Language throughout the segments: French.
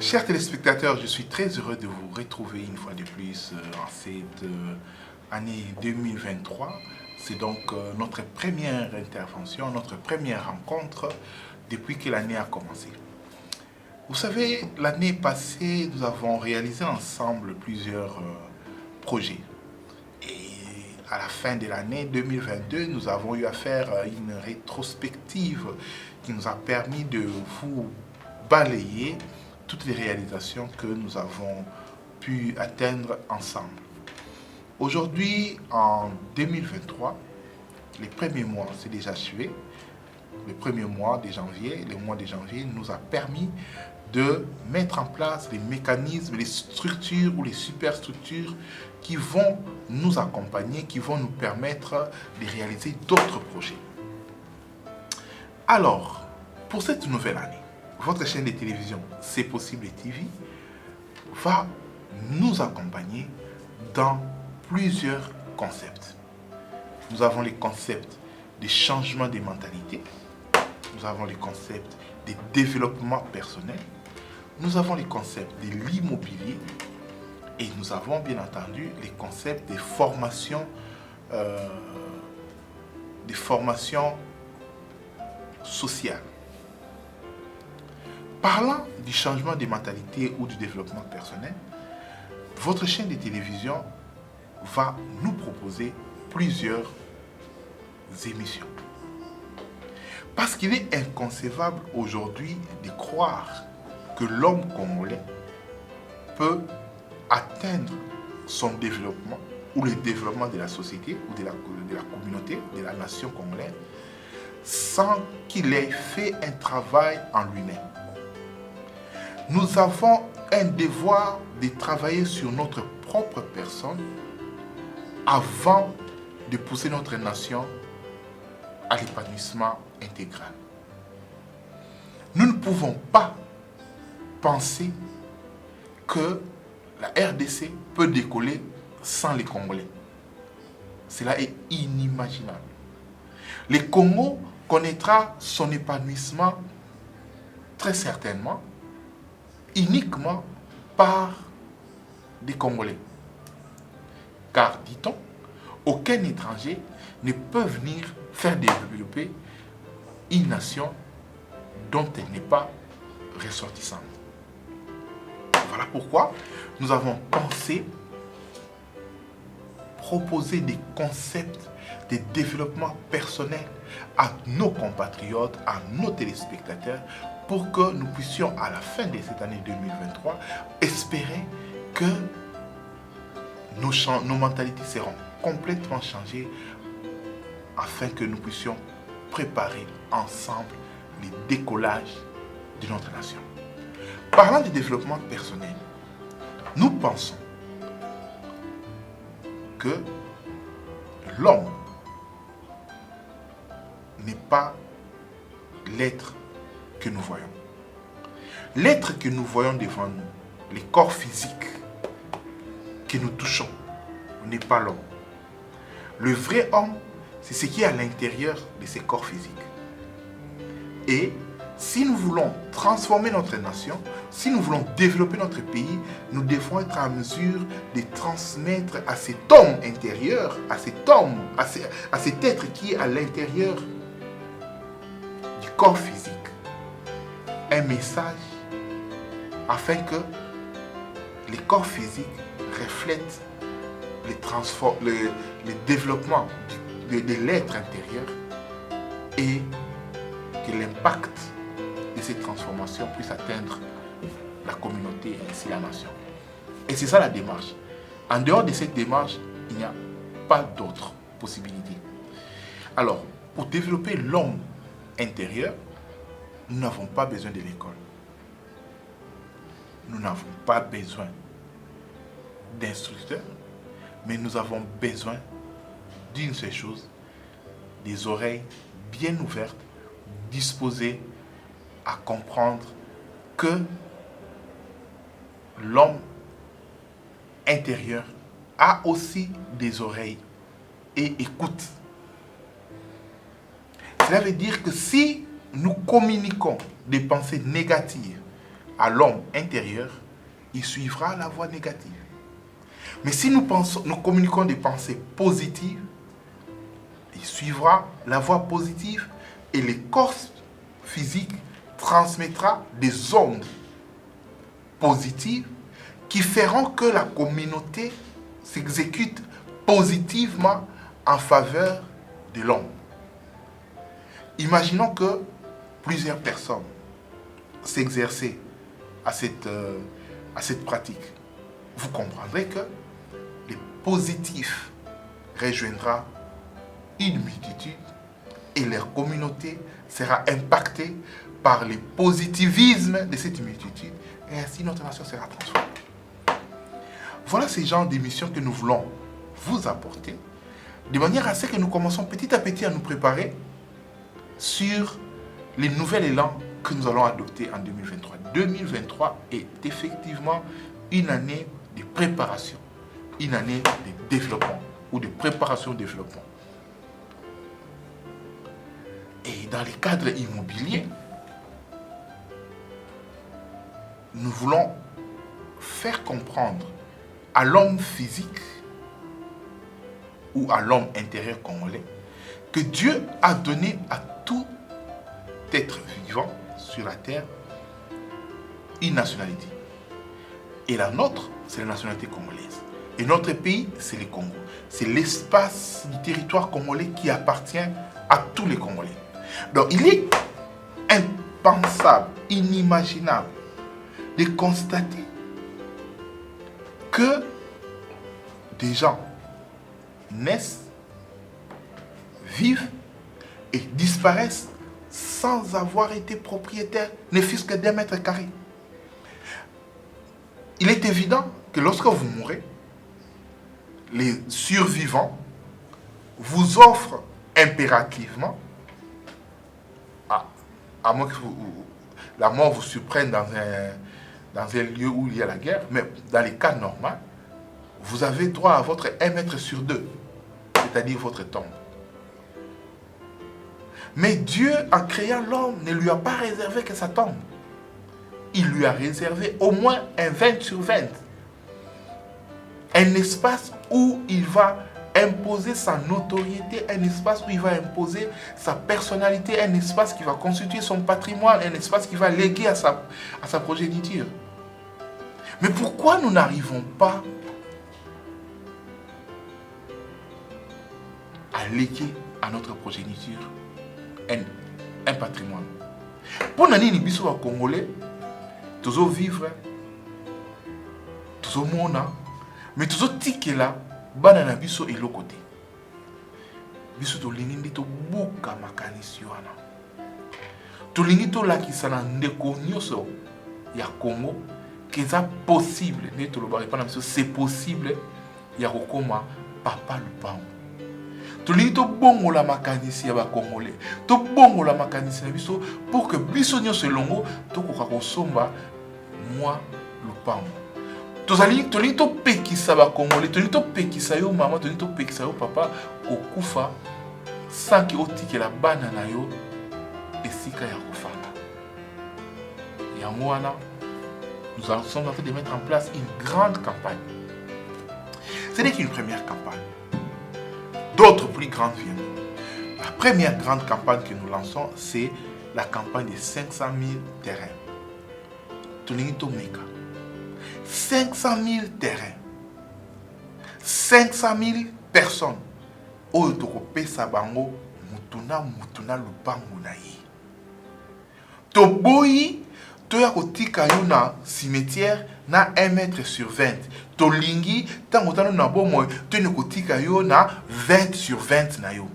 Chers téléspectateurs, je suis très heureux de vous retrouver une fois de plus en cette année 2023. C'est donc notre première intervention, notre première rencontre depuis que l'année a commencé. Vous savez, l'année passée, nous avons réalisé ensemble plusieurs projets. Et à la fin de l'année 2022, nous avons eu à faire une rétrospective qui nous a permis de vous balayer toutes les réalisations que nous avons pu atteindre ensemble. Aujourd'hui, en 2023, les premiers mois, c'est déjà achevé. Le premier mois de janvier, le mois de janvier nous a permis de mettre en place les mécanismes, les structures ou les superstructures qui vont nous accompagner, qui vont nous permettre de réaliser d'autres projets. Alors, pour cette nouvelle année, votre chaîne de télévision C'est Possible TV va nous accompagner dans plusieurs concepts. Nous avons les concepts des changements des mentalités, nous avons les concepts des développements personnels, nous avons les concepts de l'immobilier et nous avons bien entendu les concepts des formations sociales. Parlant du changement des mentalités ou du développement personnel, votre chaîne de télévision va nous proposer plusieurs émissions. Parce qu'il est inconcevable aujourd'hui de croire que l'homme congolais peut atteindre son développement ou le développement de la société ou de la communauté, de la nation congolaise, sans qu'il ait fait un travail en lui-même. Nous avons un devoir de travailler sur notre propre personne avant de pousser notre nation à l'épanouissement intégral. Nous ne pouvons pas penser que la RDC peut décoller sans les Congolais. Cela est inimaginable. Le Congo connaîtra son épanouissement très certainement uniquement par des Congolais. Car, dit-on, aucun étranger ne peut venir faire développer une nation dont elle n'est pas ressortissante. Voilà pourquoi nous avons pensé proposer des concepts de développement personnel à nos compatriotes, à nos téléspectateurs, pour que nous puissions, à la fin de cette année 2023, espérer que nos mentalités seront complètement changées afin que nous puissions préparer ensemble le décollage de notre nation. Parlant du développement personnel, nous pensons que l'homme n'est pas l'être que nous voyons. L'être que nous voyons devant nous, les corps physiques que nous touchons, n'est pas l'homme. Le vrai homme, c'est ce qui est à l'intérieur de ces corps physiques. Et si nous voulons transformer notre nation, si nous voulons développer notre pays, nous devons être en mesure de transmettre à cet homme intérieur, à cet homme, à cet être qui est à l'intérieur du corps physique, un message afin que les corps physiques reflètent le développement de l'être intérieur et que l'impact de cette transformation puisse atteindre la communauté et ainsi la nation. Et c'est ça la démarche. En dehors de cette démarche, il n'y a pas d'autre possibilité. Alors, pour développer l'homme intérieur, nous n'avons pas besoin de l'école. Nous n'avons pas besoin d'instructeurs, mais nous avons besoin d'une seule chose, des oreilles bien ouvertes, disposées à comprendre que l'homme intérieur a aussi des oreilles et écoute. Cela veut dire que si nous communiquons des pensées négatives à l'homme intérieur, il suivra la voie négative. Mais si nous communiquons des pensées positives, il suivra la voie positive et le corps physique transmettra des ondes positives qui feront que la communauté s'exécute positivement en faveur de l'homme. Imaginons que plusieurs personnes s'exercer à cette pratique. Vous comprendrez que le positif rejoindra une multitude et leur communauté sera impactée par le positivisme de cette multitude et ainsi notre nation sera transformée. Voilà ces genres d'émissions que nous voulons vous apporter de manière à ce que nous commençons petit à petit à nous préparer sur les nouveaux élans que nous allons adopter en 2023. 2023 est effectivement une année de préparation, une année de développement ou de préparation au développement. Et dans le cadre immobilier, nous voulons faire comprendre à l'homme physique ou à l'homme intérieur congolais que Dieu a donné à tout être vivant sur la terre une nationalité. Et la nôtre, c'est la nationalité congolaise. Et notre pays, c'est le Congo. C'est l'espace du territoire congolais qui appartient à tous les Congolais. Donc, il est impensable, inimaginable de constater que des gens naissent, vivent et disparaissent sans avoir été propriétaires, ne fût-ce que d'1 mètre carré. Il est évident que lorsque vous mourrez, les survivants vous offrent impérativement, à moins que la mort vous surprenne dans un lieu où il y a la guerre, mais dans les cas normaux, vous avez droit à votre 1 mètre sur 2, c'est-à-dire votre tombe. Mais Dieu, en créant l'homme, ne lui a pas réservé que sa tombe. Il lui a réservé au moins un 20 sur 20. Un espace où il va imposer sa notoriété, un espace où il va imposer sa personnalité, un espace qui va constituer son patrimoine, un espace qui va léguer à sa progéniture. Mais pourquoi nous n'arrivons pas à léguer à notre progéniture un patrimoine? Pour nous, les Congolais, tous vivre, tous mona, mais tous tickets là, banana biso et l'autre côté. Biso to lingi to buka makanisi wana. To lingi to la kisana ndeko nyoso ya Congo que ça possible, ne to lo bari pana biso c'est possible ya kokoma papa lupango. To lingi to bongo la makanisi ya ba Congolais. To bongo la makanisi na biso pour que biso nyoso longo to koka kosomba moi lupango. Tozali to pekisa ba Congolais, to pekisa yo maman, to pekisa yo papa okufa sans que otike la bana na yo esika ya kofanda. Yango wana nous sommes en train de mettre en place une grande campagne. Ce n'est qu'une première campagne. D'autres plus grandes viendront. La première grande campagne que nous lançons, c'est la campagne de 500 000 terrains. Tolinito Meka. 500 000 terrains. 500 000 personnes. Oyo tokopesa bango mutuna lupango na ye. Toboyi toya kotika yo na cimetière na 1 mètre sur 20. Tolingi tango tano na bomo tone kotika yo na 20 sur 20 na yo.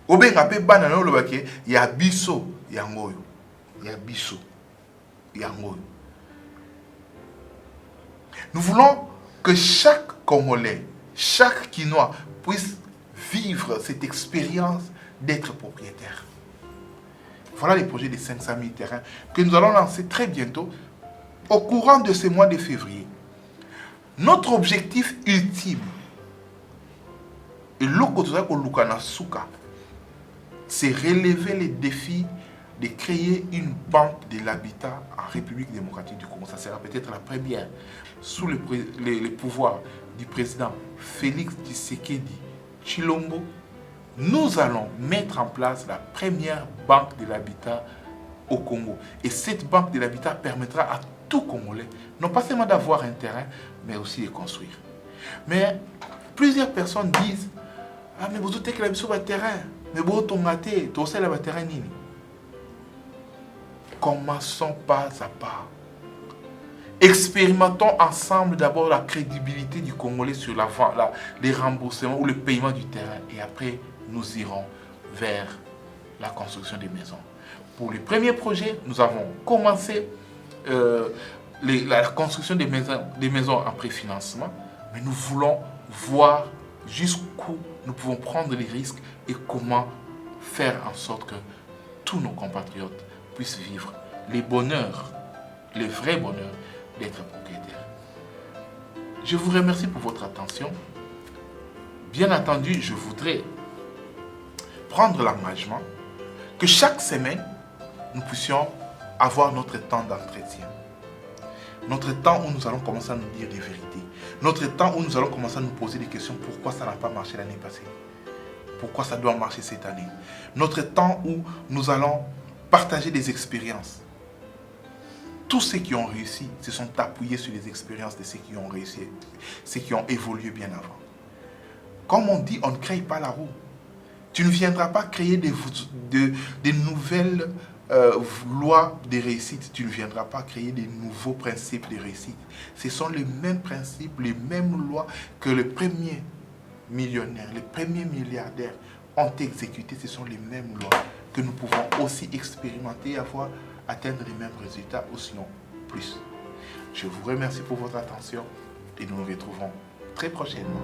Obenga pe bana na lo bake ya biso yango yo. Ya biso yango yo. Nous voulons que chaque Congolais, chaque Quinois puisse vivre cette expérience d'être propriétaire. Voilà les projets de 500 000 terrains que nous allons lancer très bientôt au courant de ce mois de février. Notre objectif ultime, c'est relever les défis de créer une banque de l'habitat en République démocratique du Congo. Ça sera peut-être la première sous les pouvoirs du président Félix Tshisekedi Tshilombo. Nous allons mettre en place la première banque de l'habitat au Congo. Et cette banque de l'habitat permettra à tout Congolais, non pas seulement d'avoir un terrain, mais aussi de construire. Mais plusieurs personnes disent, ah mais vous avez que sur le terrain, mais vous avez le terrain. Commençons pas à pas. Expérimentons ensemble d'abord la crédibilité du Congolais sur les remboursements ou le paiement du terrain. Et après, nous irons vers la construction des maisons. Pour les premiers projets, nous avons commencé la construction des maisons en préfinancement, mais nous voulons voir jusqu'où nous pouvons prendre les risques et comment faire en sorte que tous nos compatriotes puissent vivre les bonheurs, les vrais bonheurs d'être propriétaires. Je vous remercie pour votre attention. Bien entendu, je voudrais prendre l'engagement que chaque semaine, nous puissions avoir notre temps d'entretien. Notre temps où nous allons commencer à nous dire des vérités. Notre temps où nous allons commencer à nous poser des questions. Pourquoi ça n'a pas marché l'année passée? Pourquoi ça doit marcher cette année? Notre temps où nous allons partager des expériences. Tous ceux qui ont réussi se sont appuyés sur les expériences de ceux qui ont réussi, ceux qui ont évolué bien avant. Comme on dit, on ne crée pas la roue. Tu ne viendras pas créer des nouvelles lois de réussite. Tu ne viendras pas créer des nouveaux principes de réussite. Ce sont les mêmes principes, les mêmes lois que les premiers millionnaires, les premiers milliardaires ont exécutés. Ce sont les mêmes lois que nous pouvons aussi expérimenter et atteindre les mêmes résultats, ou sinon plus. Je vous remercie pour votre attention et nous nous retrouvons très prochainement.